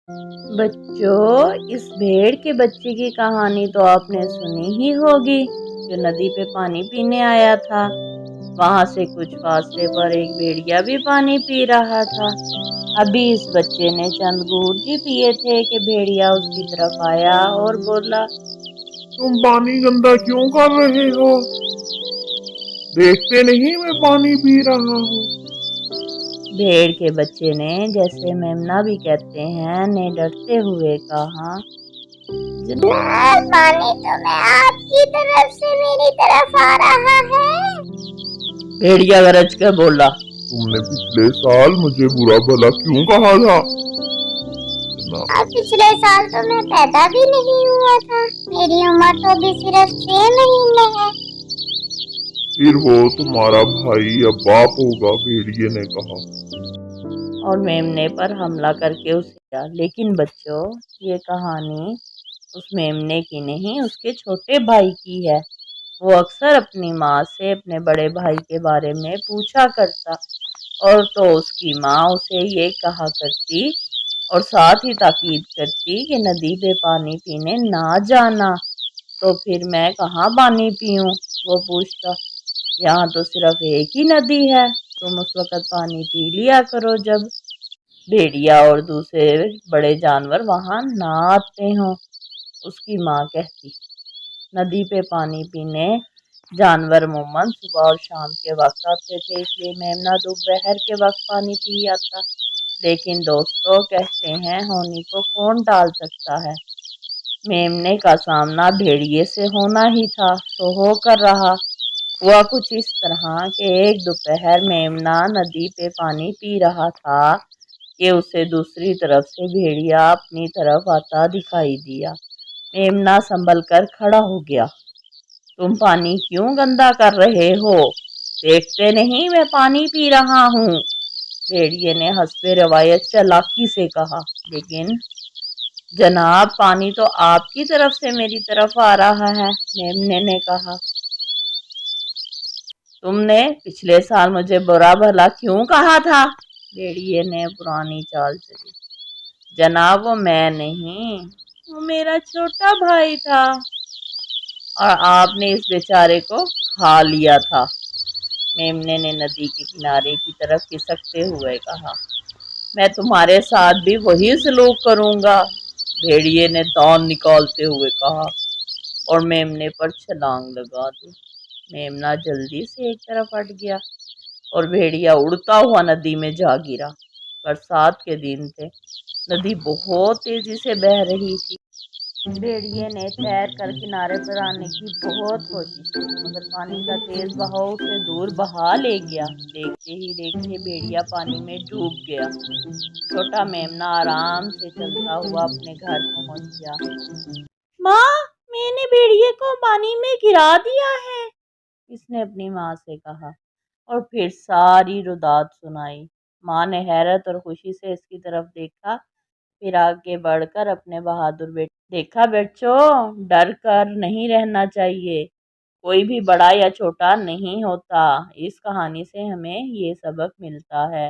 بچوں، اس بھیڑ کے بچے کی کہانی تو آپ نے سنی ہی ہوگی، جو ندی پہ پانی پینے آیا تھا۔ وہاں سے کچھ فاصلے پر ایک بھیڑیا بھی پانی پی رہا تھا۔ ابھی اس بچے نے چند گھونٹ ہی پیے تھے کہ بھیڑیا اس کی طرف آیا اور بولا، تم پانی گندا کیوں کر رہے ہو؟ دیکھتے نہیں میں پانی پی رہا ہوں۔ بھیڑ کے بچے نے، جیسے میمنا بھی کہتے ہیں، نے ڈرتے ہوئے کہا، پانی تو میں آپ کی طرف سے میری طرف آ رہا ہے۔ بھیڑیا گرج کر بولا، تم نے پچھلے سال مجھے برا بھلا کیوں کہا تھا؟ پچھلے سال تو میں پیدا بھی نہیں ہوا تھا، میری عمر تو ابھی صرف 6 مہینے ہے۔ پھر وہ تمہارا بھائی یا باپ ہوگا، بھیڑیے نے کہا۔ اور میمنے پر حملہ کر کے اسے دیا۔ لیکن بچوں، یہ کہانی اس میمنے کی نہیں، اس کے چھوٹے بھائی کی ہے۔ وہ اکثر اپنی ماں سے اپنے بڑے بھائی کے بارے میں پوچھا کرتا، اور تو اس کی ماں اسے یہ کہا کرتی اور ساتھ ہی تاکید کرتی کہ ندی پہ پانی پینے نہ جانا۔ تو پھر میں کہاں پانی پیوں؟ وہ پوچھتا، یہاں تو صرف ایک ہی ندی ہے، تم اس وقت پانی پی لیا کرو جب بھیڑیا اور دوسرے بڑے جانور وہاں نہ آتے ہوں۔ اس کی ماں کہتی، ندی پہ پانی پینے جانور عموماً صبح اور شام کے وقت آتے تھے، اس لیے میمنا دوپہر کے وقت پانی پی آتا۔ لیکن دوستو، کہتے ہیں ہونی کو کون ٹال سکتا ہے؟ میمنے کا سامنا بھیڑیے سے ہونا ہی تھا، سو ہو کر رہا۔ ہوا کچھ اس طرح کہ ایک دوپہر میمنا ندی پہ پانی پی رہا تھا کہ اسے دوسری طرف سے بھیڑیا اپنی طرف آتا دکھائی دیا۔ میمنا سنبھل کر کھڑا ہو گیا۔ تم پانی کیوں گندا کر رہے ہو؟ دیکھتے نہیں میں پانی پی رہا ہوں، بھیڑیے نے حسب روایت چالاکی سے کہا۔ لیکن جناب، پانی تو آپ کی طرف سے میری طرف آ رہا ہے، میمنے نے کہا۔ تم نے پچھلے سال مجھے برا بھلا کیوں کہا تھا؟ بھیڑیے نے پرانی چال چلی۔ جناب، وہ میں نہیں، وہ میرا چھوٹا بھائی تھا، اور آپ نے اس بیچارے کو کھا لیا تھا، میمنے نے ندی کے کنارے کی طرف کھسکتے ہوئے کہا۔ میں تمہارے ساتھ بھی وہی سلوک کروں گا، بھیڑیے نے دان نکالتے ہوئے کہا، اور میمنے پر چھلانگ لگا دی۔ میمنا جلدی سے ایک طرف ہٹ گیا اور بھیڑیا اڑتا ہوا ندی میں جا گرا۔ برسات کے دن تھے، ندی بہت تیزی سے بہہ رہی تھی۔ بھیڑیے نے تیر کر کنارے پر آنے کی بہت کوشش کی، مگر پانی کا تیز بہاؤ اسے دور بہا لے گیا۔ دیکھتے ہی دیکھتے بھیڑیا پانی میں ڈوب گیا۔ چھوٹا میمنا آرام سے چلتا ہوا اپنے گھر پہنچ گیا۔ ماں، میں نے بھیڑیے کو پانی میں گرا دیا ہے، اس نے اپنی ماں سے کہا، اور پھر ساری روداد سنائی۔ ماں نے حیرت اور خوشی سے اس کی طرف دیکھا، پھر آگے بڑھ کر اپنے بہادر بیٹے دیکھا، بچوں، ڈر کر نہیں رہنا چاہیے، کوئی بھی بڑا یا چھوٹا نہیں ہوتا۔ اس کہانی سے ہمیں یہ سبق ملتا ہے۔